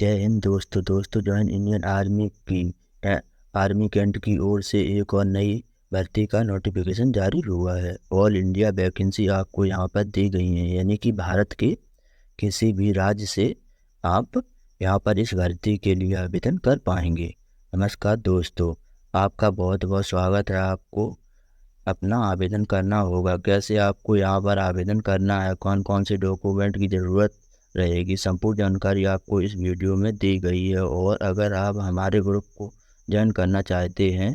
जय हिंद दोस्तों जो है इंडियन अ, आर्मी कैंट की ओर से एक और नई भर्ती का नोटिफिकेशन जारी हुआ है। ऑल इंडिया वैकेंसी आपको यहाँ पर दी गई है, यानी कि भारत के किसी भी राज्य से आप यहाँ पर इस भर्ती के लिए आवेदन कर पाएंगे। नमस्कार दोस्तों, आपका बहुत बहुत स्वागत है। आपको अपना आवेदन करना होगा। कैसे आपको यहाँ पर आवेदन करना है, कौन कौन से डॉक्यूमेंट की ज़रूरत रहेगी, संपूर्ण जानकारी आपको इस वीडियो में दी गई है। और अगर आप हमारे ग्रुप को ज्वाइन करना चाहते हैं,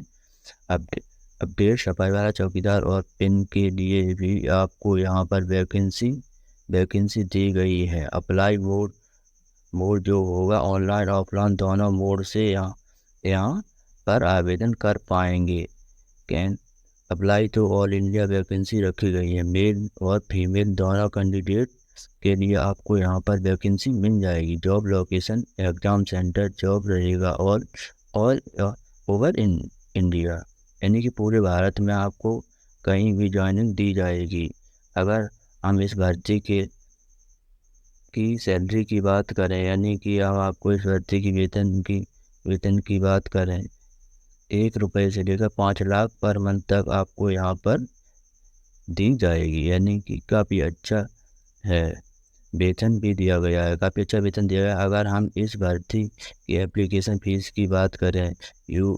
अपडे अपडेट सफाई वाला चौकीदार और पिन के लिए भी आपको यहाँ पर वैकेंसी दी गई है। अप्लाई मोड मोड जो होगा ऑनलाइन ऑफलाइन दोनों मोड से यहाँ पर आवेदन कर पाएंगे। कैन अप्लाई तो ऑल इंडिया वैकेंसी रखी गई है। मेल और फीमेल दोनों कैंडिडेट के लिए आपको यहाँ पर वैकेंसी मिल जाएगी। Job location exam centre job रहेगा और ओवर इन इंडिया, यानी कि पूरे भारत में आपको कहीं भी ज्वाइनिंग दी जाएगी। अगर हम इस भर्ती की सैलरी की बात करें, यानी कि हम आपको इस भर्ती की वेतन की बात करें, 1 रुपये से लेकर 5 लाख पर मंथ तक आपको यहाँ पर दी जाएगी, यानी कि काफ़ी अच्छा है। वेतन भी दिया गया है, काफ़ी अच्छा वेतन दिया गया है। अगर हम इस भर्ती की एप्लीकेशन फ़ीस की बात करें, यू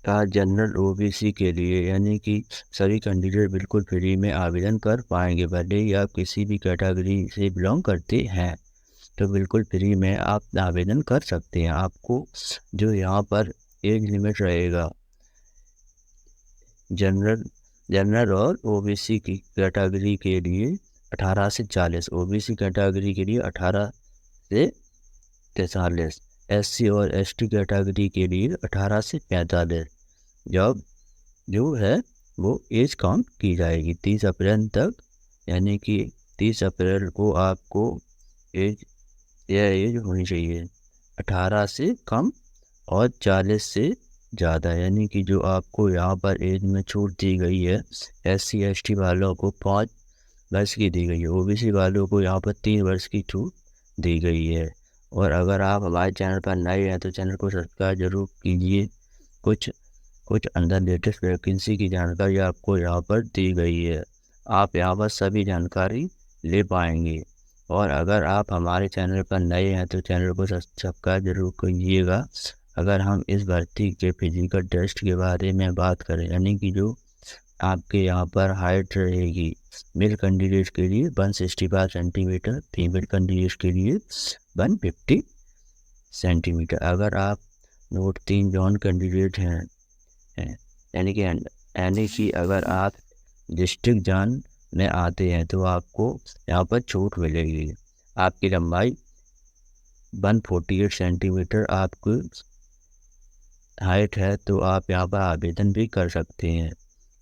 का जनरल ओबीसी के लिए, यानी कि सभी कैंडिडेट बिल्कुल फ्री में आवेदन कर पाएंगे। भले ही आप किसी भी कैटेगरी से बिलोंग करते हैं तो बिल्कुल फ्री में आप आवेदन कर सकते हैं। आपको जो यहाँ पर एज लिमिट रहेगा, जनरल जनरल और ओबीसी की कैटेगरी के लिए 18 से 40, ओबीसी कैटेगरी के लिए 18 से 43, एससी और एसटी कैटेगरी के लिए 18 से 45। जब जो है वो एज काउंट की जाएगी 30 अप्रैल तक, यानी कि 30 अप्रैल को आपको यह एज होनी चाहिए 18 से कम और 40 से ज़्यादा, यानी कि जो आपको यहाँ पर एज में छूट दी गई है, एससी एसटी वालों को 5 वर्ष की दी गई है, ओबीसी वालों को यहाँ पर 3 वर्ष की छूट दी गई है। और अगर आप हमारे चैनल पर नए हैं तो चैनल को सब्सक्राइब जरूर कीजिए। कुछ कुछ अंदर लेटेस्ट वैकेंसी की जानकारी आपको यहाँ पर दी गई है, आप यहाँ पर सभी जानकारी ले पाएंगे। और अगर आप हमारे चैनल पर नए हैं तो चैनल को सब्सक्राइब जरूर कीजिएगा। अगर हम इस भर्ती के फिजिकल टेस्ट के बारे में बात करें, यानी कि जो आपके यहाँ पर हाइट रहेगी, मेल कैंडिडेट के लिए 165 सेंटीमीटर, फीमेल कैंडिडेट के लिए 150 सेंटीमीटर। अगर आप नोट 3 जॉन कैंडिडेट हैं, यानी कि अगर आप डिस्ट्रिक्ट जान में आते हैं तो आपको यहाँ पर छूट मिलेगी। आपकी लंबाई 148 सेंटीमीटर आपकी हाइट है तो आप यहाँ पर आवेदन भी कर सकते हैं।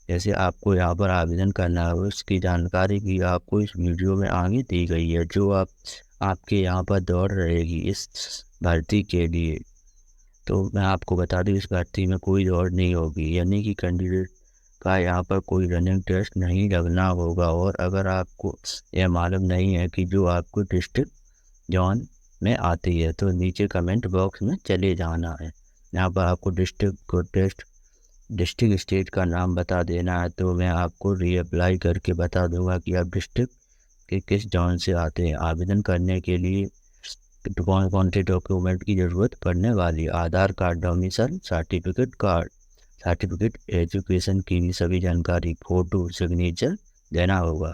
जैसे आपको यहाँ पर आवेदन करना है उसकी जानकारी भी आपको इस वीडियो में आगे दी गई है। जो आपके यहाँ पर दौड़ रहेगी इस भर्ती के लिए, तो मैं आपको बता दूँ इस भर्ती में कोई दौड़ नहीं होगी, यानी कि कैंडिडेट का यहाँ पर कोई रनिंग टेस्ट नहीं लगना होगा। और अगर आपको यह मालूम नहीं है कि जो आपको डिस्ट्रिक्ट जॉन में आती है तो नीचे कमेंट बॉक्स में चले जाना है। यहाँ पर आपको डिस्ट्रिक्ट स्टेट का नाम बता देना है, तो मैं आपको रीअप्लाई करके बता दूंगा कि आप डिस्ट्रिक्ट के किस जॉन से आते हैं। आवेदन करने के लिए कौन कौन से डॉक्यूमेंट की ज़रूरत पड़ने वाली, आधार कार्ड, डोमिसाइल सर्टिफिकेट एजुकेशन की भी सभी जानकारी, फ़ोटो, सिग्नेचर देना होगा।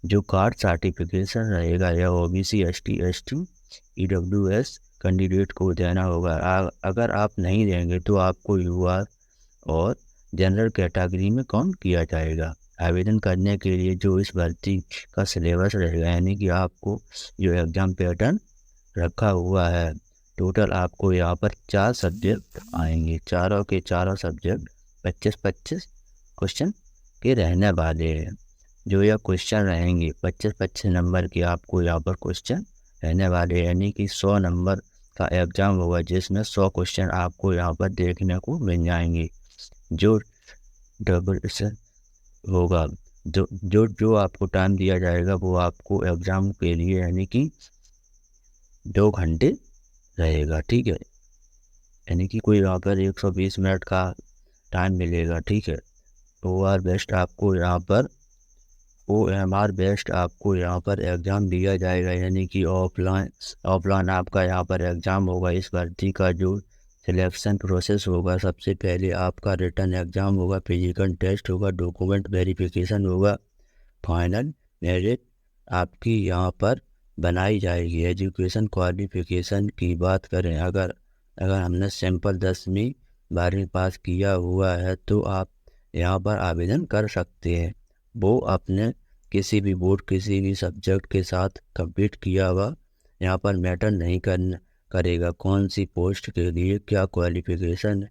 जो कास्ट सर्टिफिकेशन रहेगा यह ओबीसी एसटी ईडब्ल्यूएस कैंडिडेट को देना होगा। अगर आप नहीं देंगे तो आपको यूआर और जनरल कैटेगरी में काउंट किया जाएगा। आवेदन करने के लिए जो इस भर्ती का सिलेबस रहेगा, यानी कि आपको जो एग्ज़ाम पैटर्न रखा हुआ है, टोटल आपको यहाँ पर 4 सब्जेक्ट आएंगे, चारों के चारों सब्जेक्ट 25-25 क्वेश्चन के रहने वाले हैं। जो यह क्वेश्चन रहेंगे 25-25 नंबर के आपको यहाँ पर क्वेश्चन रहने वाले, यानी कि 100 नंबर का एग्ज़ाम होगा जिसमें 100 क्वेश्चन आपको यहाँ पर देखने को मिल जाएंगे। जो डबल होगा, जो आपको टाइम दिया जाएगा वो आपको एग्ज़ाम के लिए, यानी कि 2 घंटे रहेगा, ठीक है। यानी कि कोई यहाँ पर 120 मिनट का टाइम मिलेगा, ठीक है। OR बेस्ट आपको यहाँ पर OMR बेस्ट आपको यहाँ पर एग्ज़ाम दिया जाएगा, यानी कि ऑफलाइन आपका यहाँ पर एग्ज़ाम होगा। इस भर्ती का जो सिलेक्शन प्रोसेस होगा, सबसे पहले आपका रिटन एग्ज़ाम होगा, फिजिकल टेस्ट होगा, डॉक्यूमेंट वेरिफिकेशन होगा, फाइनल मेरिट आपकी यहाँ पर बनाई जाएगी। एजुकेशन क्वालिफिकेशन की बात करें, अगर हमने सिंपल 10वीं 12वीं पास किया हुआ है तो आप यहाँ पर आवेदन कर सकते हैं। वो अपने किसी भी बोर्ड किसी भी सब्जेक्ट के साथ कंप्लीट किया हुआ यहाँ पर मैटर नहीं करेगा। कौन सी पोस्ट के लिए क्या क्वालिफिकेशन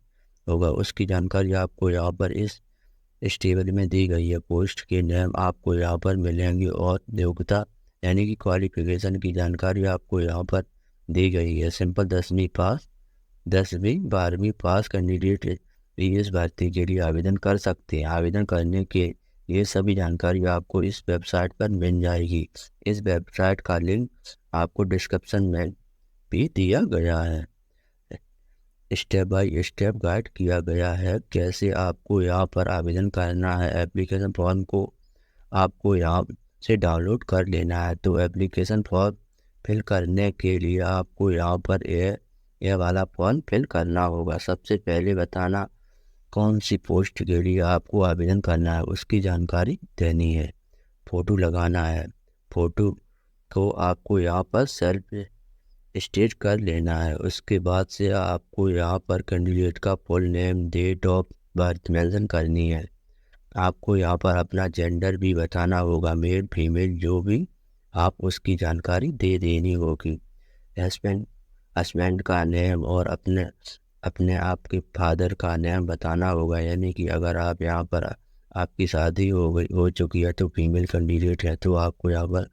होगा उसकी जानकारी आपको यहाँ पर इस टेबल में दी गई है। पोस्ट के नेम आपको यहाँ पर मिलेंगे और योग्यता यानी कि क्वालिफिकेशन की जानकारी आपको यहाँ पर दी गई है। सिंपल 10वीं 12वीं पास कैंडिडेट भी इस भर्ती के लिए आवेदन कर सकते हैं। आवेदन करने के ये सभी जानकारी आपको इस वेबसाइट पर मिल जाएगी। इस वेबसाइट का लिंक आपको डिस्क्रिप्शन में भी दिया गया है। स्टेप बाय स्टेप गाइड किया गया है कैसे आपको यहाँ पर आवेदन करना है। एप्लीकेशन फॉर्म को आपको यहाँ से डाउनलोड कर लेना है। तो एप्लीकेशन फॉर्म फिल करने के लिए आपको यहाँ पर ये वाला फॉर्म फिल करना होगा। सबसे पहले बताना कौन सी पोस्ट के लिए आपको आवेदन करना है उसकी जानकारी देनी है। फ़ोटो लगाना है, फ़ोटो को आपको यहाँ पर सेल्फ स्टेट कर लेना है। उसके बाद से आपको यहाँ पर कैंडिडेट का full name, date of birth mention करनी है। आपको यहाँ पर अपना जेंडर भी बताना होगा, मेल फीमेल जो भी आप उसकी जानकारी दे देनी होगी। हस्बैंड का नेम और अपने आपके फादर का नेम बताना होगा, यानी कि अगर आप यहाँ पर आपकी शादी हो चुकी है तो फीमेल कैंडिडेट है तो आपको यहाँ पर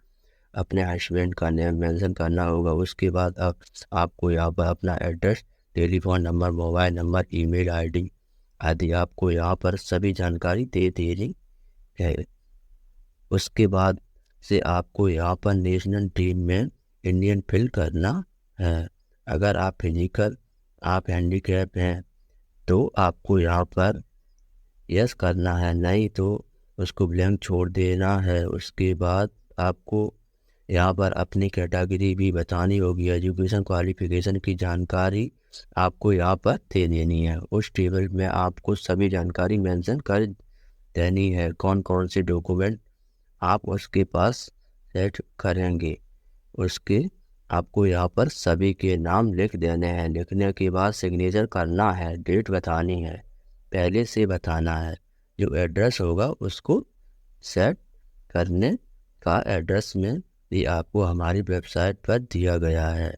अपने हस्बैंड का नेम मेंशन करना होगा। उसके बाद आपको यहाँ पर अपना address, telephone number, mobile number, email ID आदि आपको यहाँ पर सभी जानकारी दे देनी है। उसके बाद से आपको यहाँ पर नेशनल टीम में इंडियन फिल करना है। अगर आप आप हैंडीकैप हैं तो आपको यहाँ पर यस करना है, नहीं तो उसको ब्लैंक छोड़ देना है। उसके बाद आपको यहाँ पर अपनी कैटेगरी भी बतानी होगी। एजुकेशन क्वालिफिकेशन की जानकारी आपको यहाँ पर दे देनी है। उस टेबल में आपको सभी जानकारी मेंशन कर देनी है। कौन कौन से डॉक्यूमेंट आप उसके पास सेट करेंगे उसके आपको यहाँ पर सभी के नाम लिख देने हैं। लिखने के बाद सिग्नेचर करना है, डेट बतानी है, पहले से बताना है। जो एड्रेस होगा उसको सेट करने का एड्रेस में भी आपको हमारी वेबसाइट पर दिया गया है।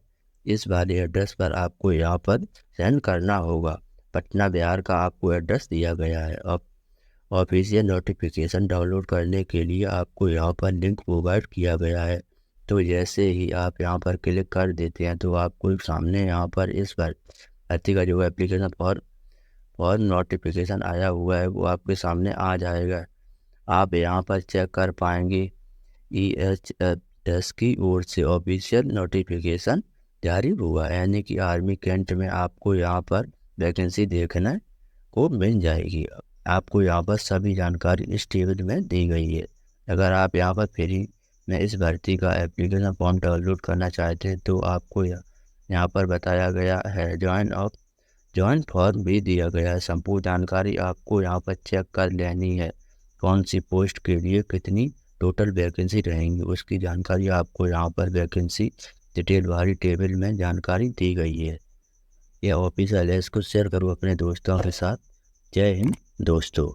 इस वाले एड्रेस पर आपको यहाँ पर सेंड करना होगा। पटना बिहार का आपको एड्रेस दिया गया है। अब ऑफिशियल नोटिफिकेशन डाउनलोड करने के लिए आपको यहाँ पर लिंक प्रोवाइड किया गया है। तो जैसे ही आप यहाँ पर क्लिक कर देते हैं तो आपको सामने यहाँ पर इस भर्ती का जो एप्लीकेशन और नोटिफिकेशन आया हुआ है वो आपके सामने आ जाएगा। आप यहाँ पर चेक कर पाएंगे EHS की ओर से ऑफिशियल नोटिफिकेशन जारी हुआ है, यानी कि आर्मी कैंट में आपको यहाँ पर वैकेंसी देखने को मिल जाएगी। आपको यहाँ पर सभी जानकारी इस टेबल में दी गई है। अगर आप यहाँ पर फ्री में इस भर्ती का एप्लीकेशन फॉर्म डाउनलोड करना चाहते हैं तो आपको यहाँ पर बताया गया है ज्वाइन फॉर्म भी दिया गया है। संपूर्ण जानकारी आपको यहाँ पर चेक कर लेनी है। कौन सी पोस्ट के लिए कितनी टोटल वैकेंसी रहेंगी उसकी जानकारी आपको यहाँ पर वैकेंसी डिटेल वाली टेबल में जानकारी दी गई है। यह ऑफिशियल है, इसको शेयर करो अपने दोस्तों के साथ। जय हिंद दोस्तों।